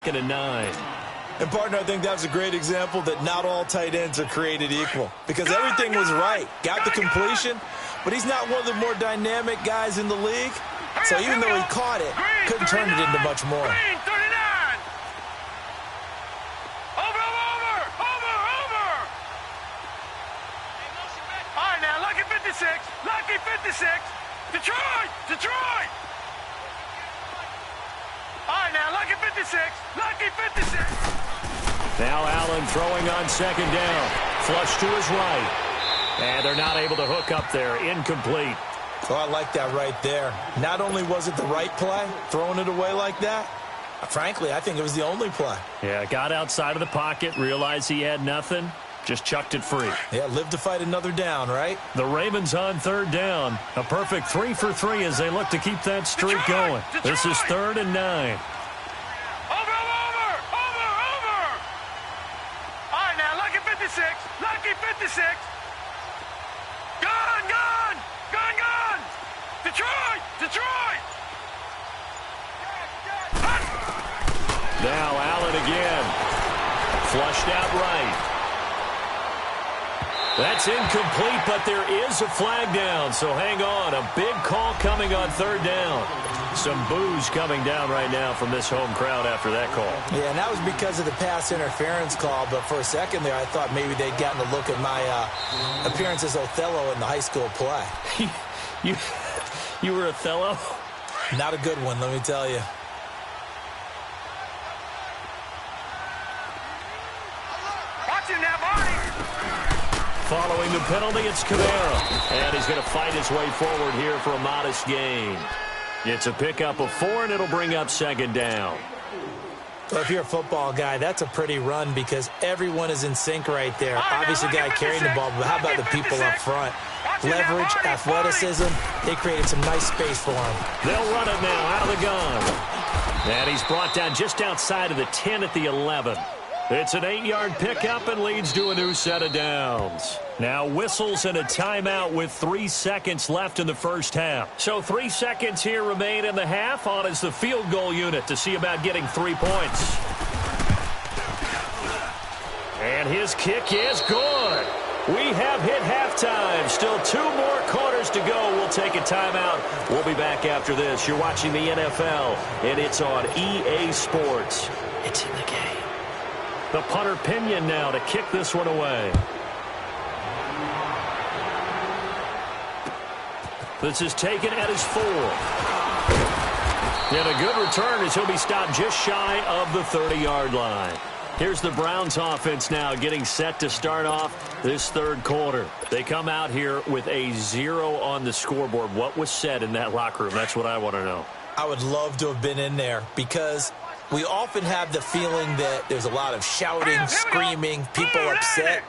And 9. And, partner, I think that was a great example that not all tight ends are created equal because everything was right. Got the completion, but he's not one of the more dynamic guys in the league. So even though he caught it, couldn't turn it into much more. Lucky 56. Detroit. All right, now, lucky 56. Now Allen throwing on second down. Flush to his right. And they're not able to hook up there. Incomplete. Oh, I like that right there. Not only was it the right play, throwing it away like that, frankly, I think it was the only play. Yeah, got outside of the pocket, realized he had nothing, just chucked it free. Yeah, live to fight another down, right? The Ravens on third down. A perfect 3 for 3 as they look to keep that streak going. This is 3rd and 9. Over. All right, now, lucky 56. Gone. Detroit. Now Allen again. Flushed out right. That's incomplete, but there is a flag down, so hang on. A big call coming on third down. Some boos coming down right now from this home crowd after that call. Yeah, and that was because of the pass interference call, but for a second there I thought maybe they'd gotten a look at my appearance as Othello in the high school play. You were Othello? Not a good one, let me tell you. Watch him now, Barney. Following the penalty, it's Kamara. And he's going to fight his way forward here for a modest gain. It's a pickup of 4, and it'll bring up second down. Well, if you're a football guy, that's a pretty run because everyone is in sync right there. Obviously, the guy carrying the ball, but how about the people up front? Leverage, athleticism, they created some nice space for him. They'll run it now out of the gun. And he's brought down just outside of the 10 at the 11. It's an 8-yard pickup and leads to a new set of downs. Now whistles and a timeout with 3 seconds left in the first half. So 3 seconds here remain in the half. On is the field goal unit to see about getting 3 points. And his kick is good. We have hit halftime. Still 2 more quarters to go. We'll take a timeout. We'll be back after this. You're watching the NFL, and it's on EA Sports. It's in the game. The punter Pinion now to kick this one away. This is taken at his 4. And a good return as he'll be stopped just shy of the 30-yard line. Here's the Browns offense now getting set to start off this third quarter. They come out here with a 0 on the scoreboard. What was said in that locker room? That's what I want to know. I would love to have been in there because we often have the feeling that there's a lot of shouting, screaming, people upset.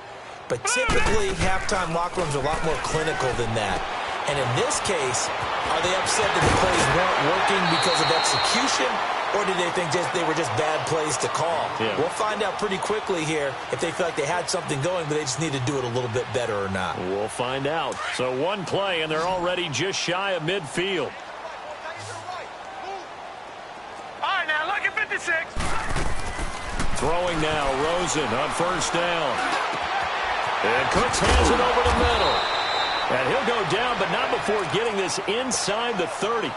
But typically, halftime locker rooms are a lot more clinical than that. And in this case, are they upset that the plays weren't working because of execution? Or did they think they were just bad plays to call? Yeah. We'll find out pretty quickly here if they feel like they had something going, but they just need to do it a little bit better or not. We'll find out. So 1 play, and they're already just shy of midfield. All right, now, lucky 56. Throwing now, Rosen on first down. And Cooks hands it over the middle. And he'll go down, but not before getting this inside the 30.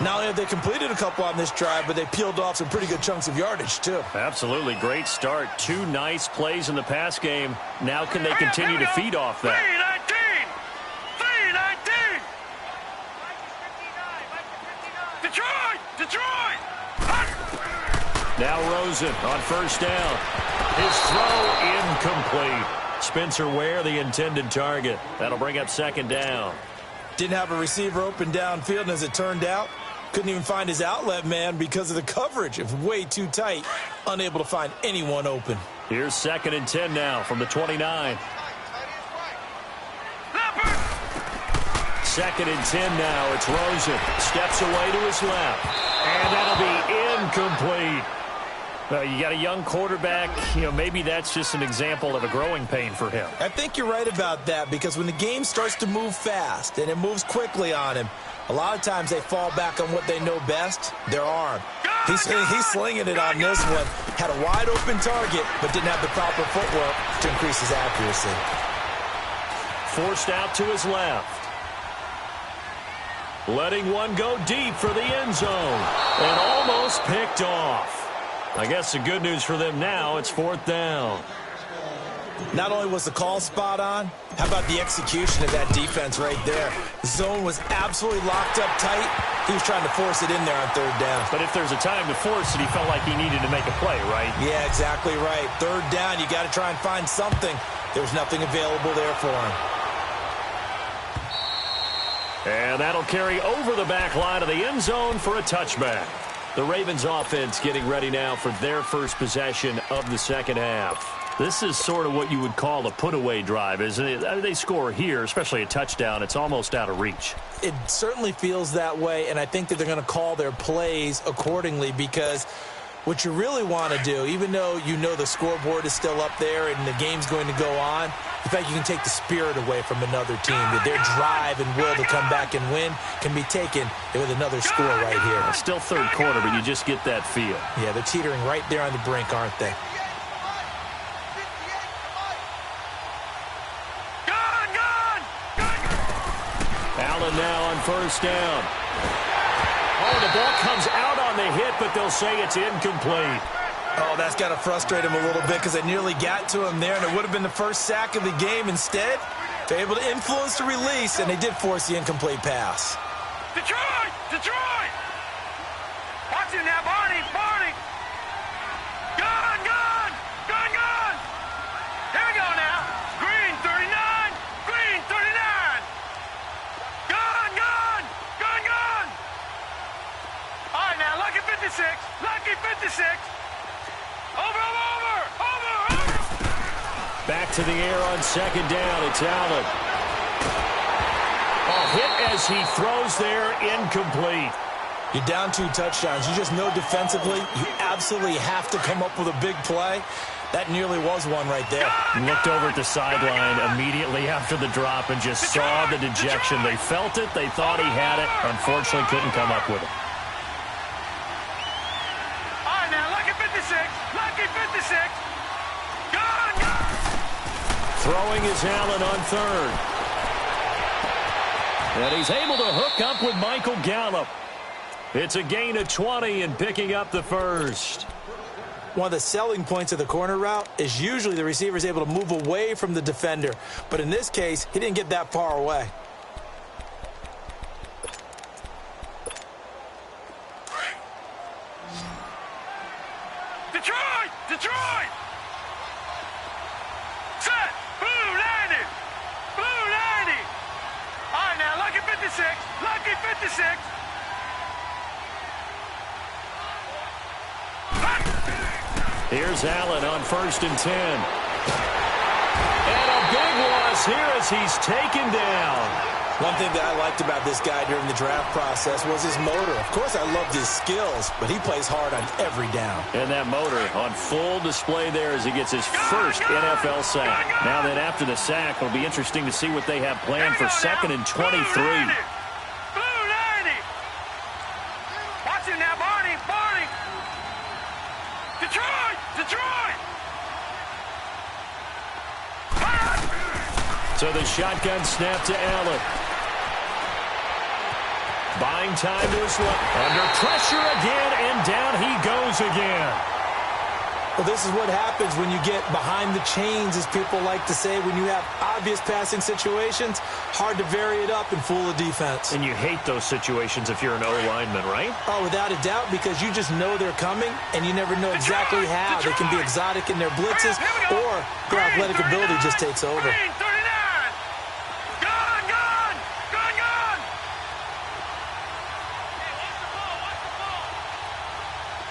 Not only have they completed a couple on this drive, but they peeled off some pretty good chunks of yardage, too. Absolutely. Great start. 2 nice plays in the pass game. Now can they continue to feed off that? 3-19. Detroit. Now Rosen on first down. His throw incomplete. Spencer Ware, the intended target. That'll bring up second down. Didn't have a receiver open downfield, and as it turned out, couldn't even find his outlet man because of the coverage. It was way too tight, unable to find anyone open. Here's 2nd and 10 now from the 29. 2nd and 10 now. It's Rosen. Steps away to his left. And that'll be incomplete. You got a young quarterback. Maybe that's just an example of a growing pain for him. I think you're right about that because when the game starts to move fast and it moves quickly on him, A lot of times they fall back on what they know best, their arm. He's slinging it on this one. Had a wide open target, but didn't have the proper footwork to increase his accuracy. Forced out to his left. Letting one go deep for the end zone. And almost picked off. I guess the good news for them now, it's 4th down. Not only was the call spot on, how about the execution of that defense right there? The zone was absolutely locked up tight. He was trying to force it in there on 3rd down. But if there's a time to force it, he felt like he needed to make a play, right? Yeah, exactly right. 3rd down, you got to try and find something. There's nothing available there for him. And that'll carry over the back line of the end zone for a touchback. The Ravens offense getting ready now for their first possession of the second half. This is sort of what you would call a put-away drive, isn't it? They score here, especially a touchdown. It's almost out of reach. It certainly feels that way, and I think that they're going to call their plays accordingly because what you really want to do, even though you know the scoreboard is still up there and the game's going to go on, in fact, you can take the spirit away from another team. That their drive and will to come back and win can be taken with another score right here. Still 3rd quarter, but you just get that feel. Yeah, they're teetering right there on the brink, aren't they? Allen now on 1st down. Oh, the ball comes out on the hit, but they'll say it's incomplete. Oh, that's got to frustrate him a little bit because they nearly got to him there, and it would have been the first sack of the game. Instead, they're able to influence the release, and they did force the incomplete pass. Detroit! Detroit! Watch it now, Barney! Barney! Gun! Gun! Gun! Gun! Here we go now. Green 39! Green 39! Gun! Gun! Gun! Gun! All right, now, lucky 56! Lucky 56! Over! Back to the air on 2nd down. It's Allen. Hit as he throws there, incomplete. You're down 2 touchdowns. You just know defensively you absolutely have to come up with a big play. That nearly was one right there. Looked over at the sideline immediately after the drop and just saw the dejection. They felt it. They thought he had it. Unfortunately, couldn't come up with it. All right, now, lucky 56! Lucky 56! Gun! Throwing is Allen on 3rd. And he's able to hook up with Michael Gallup. It's a gain of 20 and picking up the first. One of the selling points of the corner route is usually the receiver is able to move away from the defender. But in this case, he didn't get that far away. Detroit! Detroit! Set! Blue 90! Blue 90! All right, now, lucky 56! Lucky 56! Here's Allen on 1st and 10. And a big loss here as he's taken down. One thing that I liked about this guy during the draft process was his motor. Of course, I loved his skills, but he plays hard on every down. And that motor on full display there as he gets his first NFL sack. Now then, after the sack, it'll be interesting to see what they have planned for 2nd and 23. Blue 90! Watch it now, Barney! Barney! Detroit! Detroit! So the shotgun snap to Allen. Buying time to his left. Under pressure again, and down he goes again. Well, this is what happens when you get behind the chains, as people like to say. When you have obvious passing situations, hard to vary it up and fool the defense. And you hate those situations if you're an O-lineman, right? Oh, without a doubt, because you just know they're coming, and you never know exactly how. They can be exotic in their blitzes, or their athletic ability just takes over. Green 39! Gun! Gun! Gun! Gun!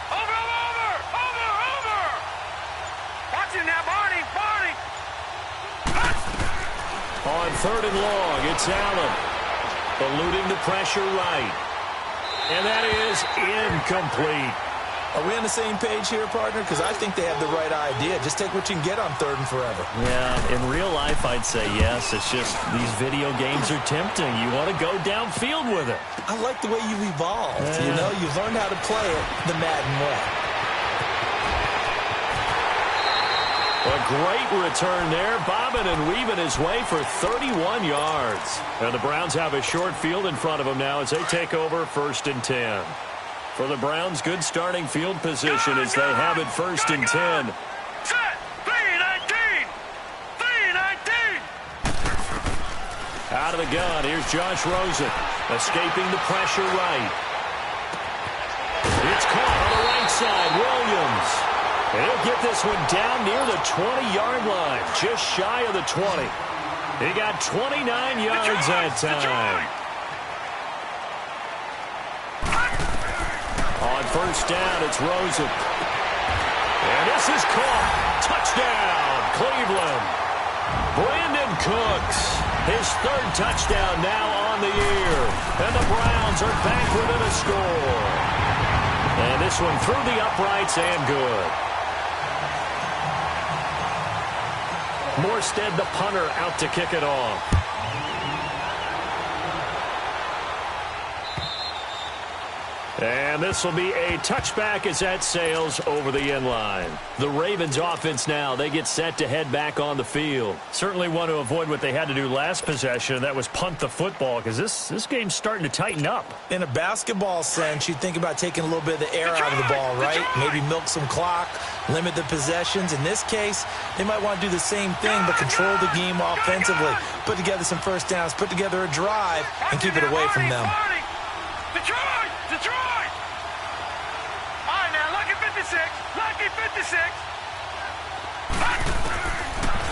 Over! Watch it now, Barney! Barney! On 3rd and long, it's Allen. Eluding the pressure right. And that is incomplete. Are we on the same page here, partner? Because I think they have the right idea. Just take what you can get on 3rd and forever. Yeah, in real life, I'd say yes. It's just these video games are tempting. You want to go downfield with it. I like the way you've evolved. Yeah. You know, you've learned how to play it the Madden way. A great return there, bobbing and weaving his way for 31 yards. And the Browns have a short field in front of them now as they take over 1st and 10. For the Browns, good starting field position as they have it 1st and 10. Set. 3-19. 3-19. Out of the gun, here's Josh Rosen, escaping the pressure right. It's caught on the right side, Williams. And he'll get this one down near the 20-yard line, just shy of the 20. He got 29 yards that time. On 1st down, it's Rosen. And this is caught. Touchdown, Cleveland. Brandon Cooks, his 3rd touchdown now on the year. And the Browns are back within a score. And this one through the uprights and good. Morstead, the punter, out to kick it off. And this will be a touchback as that sails over the end line. The Ravens offense now, they get set to head back on the field. Certainly want to avoid what they had to do last possession, and that was punt the football, because this game's starting to tighten up. In a basketball sense, you think about taking a little bit of the air out of the ball, right? Maybe milk some clock, limit the possessions. In this case, they might want to do the same thing, but control the game offensively. Put together some 1st downs, put together a drive, and keep it away from them. Detroit! Detroit! All right, now, lucky 56. Lucky 56.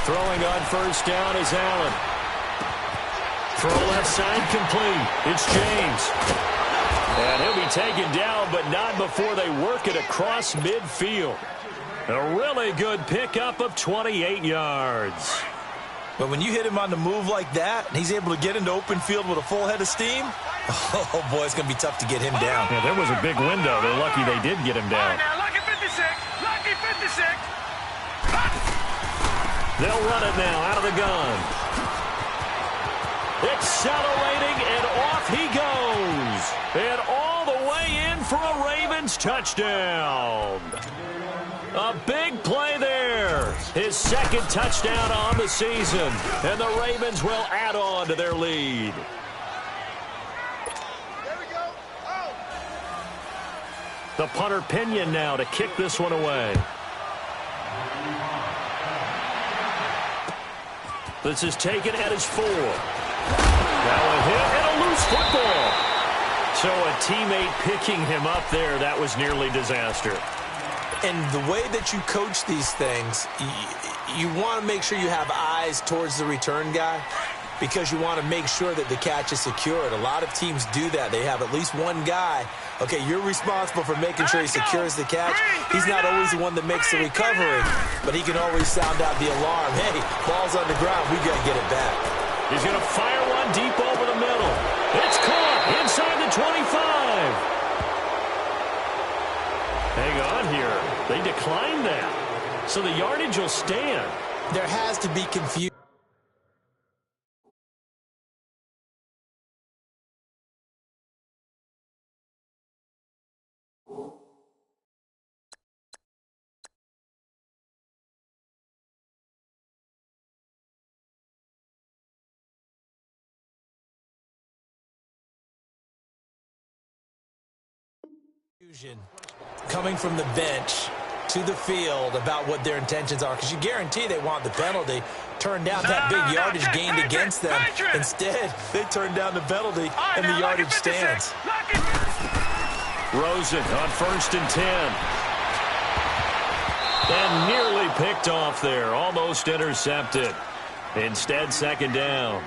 Throwing on 1st down is Allen. Throw left side complete. It's James. And he'll be taken down, but not before they work it across midfield. A really good pickup of 28 yards. But when you hit him on the move like that, and he's able to get into open field with a full head of steam, oh, boy, it's going to be tough to get him down. Yeah, there was a big window. They're lucky they did get him down. All right, now, lucky 56. Lucky 56. They'll run it now out of the gun. Accelerating, and off he goes. And all the way in for a Ravens touchdown. A big play there. His 2nd touchdown on the season. And the Ravens will add on to their lead. The punter Pinion now to kick this one away. This is taken at his 4. Now a hit and a loose football. So a teammate picking him up there, that was nearly disaster. And the way that you coach these things, you want to make sure you have eyes towards the return guy because you want to make sure that the catch is secured. A lot of teams do that. They have at least one guy. Okay, you're responsible for making sure he secures the catch. He's not always the one that makes the recovery, but he can always sound out the alarm. Hey, ball's on the ground. We got to get it back. He's going to fire one deep over the middle. It's caught inside the 25. Hang on here. They declined that. So the yardage will stand. There has to be confusion. Coming from the bench to the field about what their intentions are, because you guarantee they want the penalty. Turned down that big yardage gained against them. Instead, they turned down the penalty, and the yardage stands. Rosen on 1st and 10. And nearly picked off there, almost intercepted. Instead, 2nd down.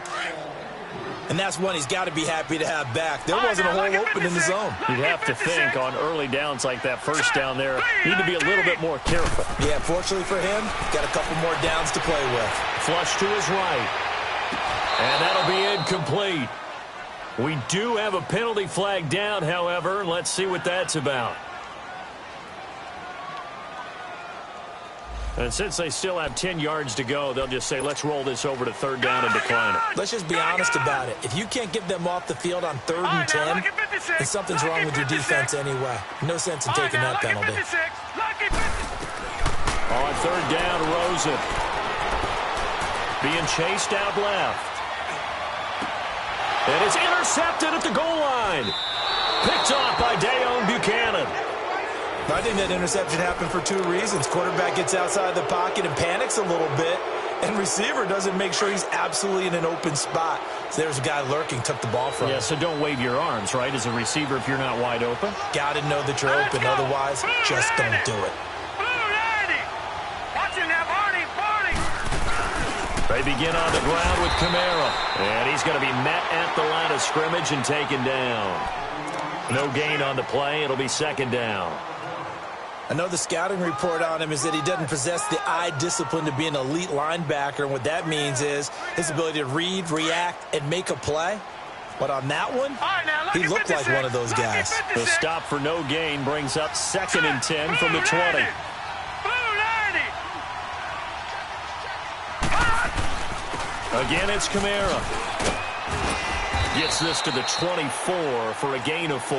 And that's one he's got to be happy to have back. There wasn't a hole open in the zone. You'd have to think on early downs like that 1st down there, need to be a little bit more careful. Yeah, fortunately for him, got a couple more downs to play with. Flush to his right. And that'll be incomplete. We do have a penalty flag down, however. Let's see what that's about. And since they still have 10 yards to go, they'll just say, let's roll this over to third down and decline it. Let's just be honest about it. If you can't get them off the field on 3rd and 10, then something's wrong with your defense anyway. No sense in taking that penalty. On 3rd down, Rosen. Being chased out left. And it's intercepted at the goal line. Picked off by Dayon Buchanan. I think that interception happened for 2 reasons. Quarterback gets outside the pocket and panics a little bit, and receiver doesn't make sure he's absolutely in an open spot. So there's a guy lurking, took the ball from him. Yeah, so don't wave your arms, right, as a receiver if you're not wide open. Got to know that you're open. Otherwise, just don't do it. They begin on the ground with Kamara. And he's going to be met at the line of scrimmage and taken down. No gain on the play. It'll be 2nd down. I know the scouting report on him is that he doesn't possess the eye discipline to be an elite linebacker. And what that means is his ability to read, react, and make a play. But on that one, he looked like one of those guys. The stop for no gain brings up 2nd and 10 from the 20. Again, it's Kamara. Gets this to the 24 for a gain of 4.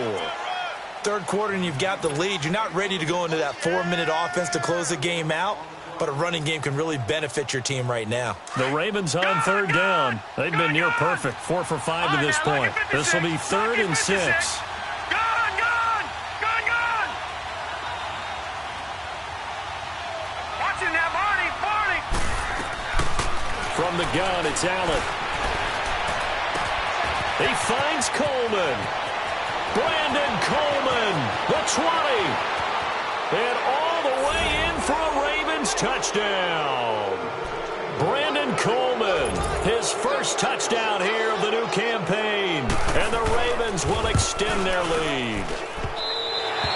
3rd quarter and you've got the lead. You're not ready to go into that 4-minute offense to close the game out, but a running game can really benefit your team right now. The Ravens on 3rd down. They've been near perfect, 4 for 5 to this point. This will be 3rd and 6. From the gun, it's Allen. He finds Coleman. Brandon Coleman, the 20. And all the way in for a Ravens touchdown. Brandon Coleman, his first touchdown here of the new campaign. And the Ravens will extend their lead.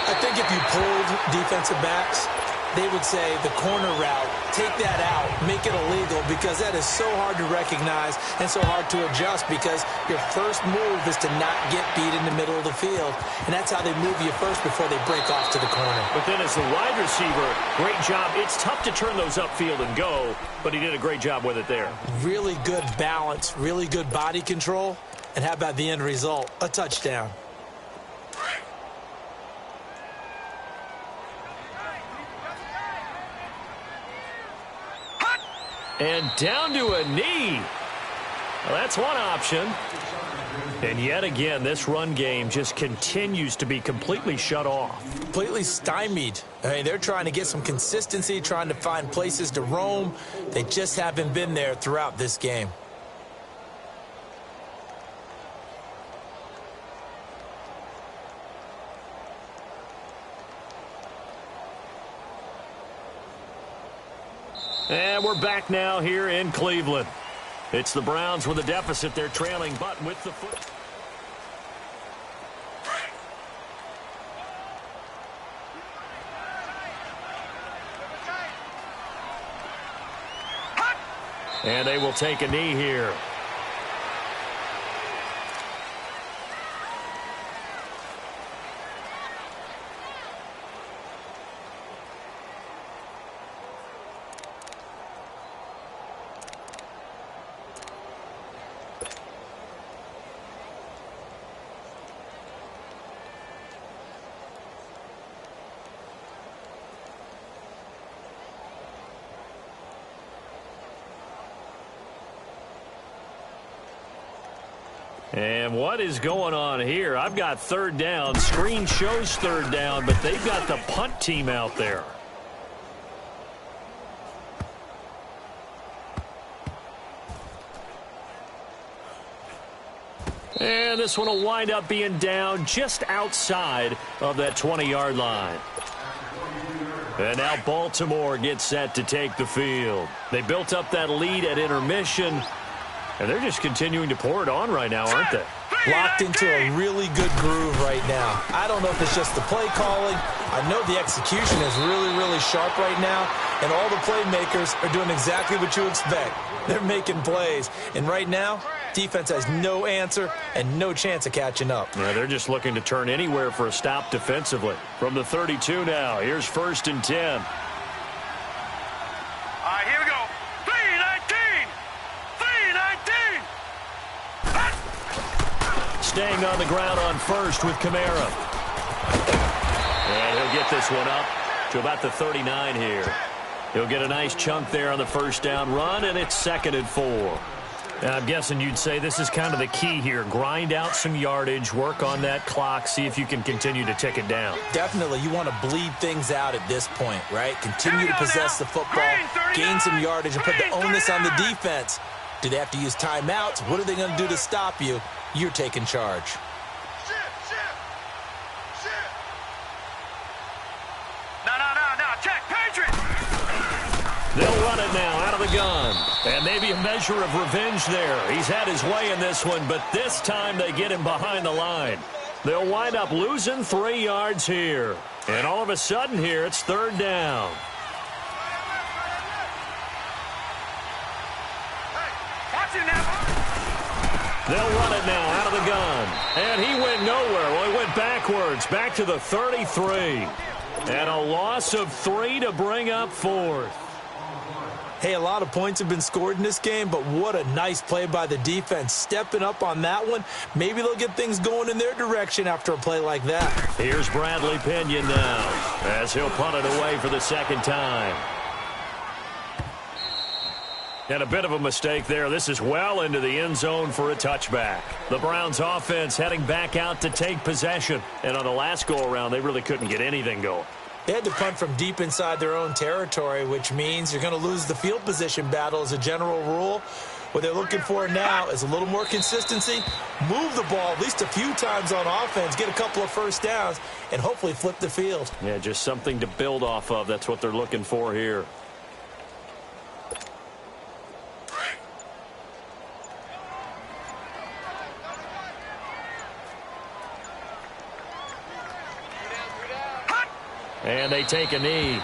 I think if you pulled defensive backs, they would say the corner route, take that out, make it illegal, because that is so hard to recognize and so hard to adjust, because your first move is to not get beat in the middle of the field. And that's how they move you first before they break off to the corner. But then as the wide receiver, great job. It's tough to turn those upfield and go, but he did a great job with it there. Really good balance, really good body control. And how about the end result? A touchdown. And down to a knee. Well, that's one option. And yet again, this run game just continues to be completely shut off. Completely stymied. I mean, they're trying to get some consistency, trying to find places to roam. They just haven't been there throughout this game. And we're back now here in Cleveland. It's the Browns with a deficit. They're trailing, but with the foot. And they will take a knee here. And what is going on here? I've got 3rd down. Screen shows 3rd down, but they've got the punt team out there. And this one will wind up being down just outside of that 20-yard line. And now Baltimore gets set to take the field. They built up that lead at intermission. And they're just continuing to pour it on right now, aren't they? Locked into a really good groove right now. I don't know if it's just the play calling. I know the execution is really, really sharp right now. And all the playmakers are doing exactly what you expect. They're making plays. And right now, defense has no answer and no chance of catching up. Yeah, they're just looking to turn anywhere for a stop defensively. From the 32 now, here's 1st and 10. staying on the ground on first with Kamara. And he'll get this one up to about the 39 here. He'll get a nice chunk there on the first down run, and it's 2nd and 4. Now, I'm guessing you'd say this is kind of the key here. Grind out some yardage, work on that clock, see if you can continue to tick it down. Definitely. You want to bleed things out at this point, right? Continue to possess the football, gain some yardage, and put the onus on the defense. Do they have to use timeouts? What are they going to do to stop you? You're taking charge. No. Check, Patriots. They'll run it now out of the gun. And maybe a measure of revenge there. He's had his way in this one, but this time they get him behind the line. They'll wind up losing 3 yards here. And all of a sudden here, it's 3rd down. Watch it now. They'll run it now out of the gun. And he went nowhere. Well, he went backwards, back to the 33. And a loss of 3 to bring up 4th. Hey, a lot of points have been scored in this game, but what a nice play by the defense. Stepping up on that one. Maybe they'll get things going in their direction after a play like that. Here's Bradley Pinion now as he'll punt it away for the 2nd time. And a bit of a mistake there. This is well into the end zone for a touchback. The Browns offense heading back out to take possession. And on the last go-around, they really couldn't get anything going. They had to punt from deep inside their own territory, which means you're going to lose the field position battle as a general rule. What they're looking for now is a little more consistency, move the ball at least a few times on offense, get a couple of first downs, and hopefully flip the field. Yeah, just something to build off of. That's what they're looking for here. And they take a knee.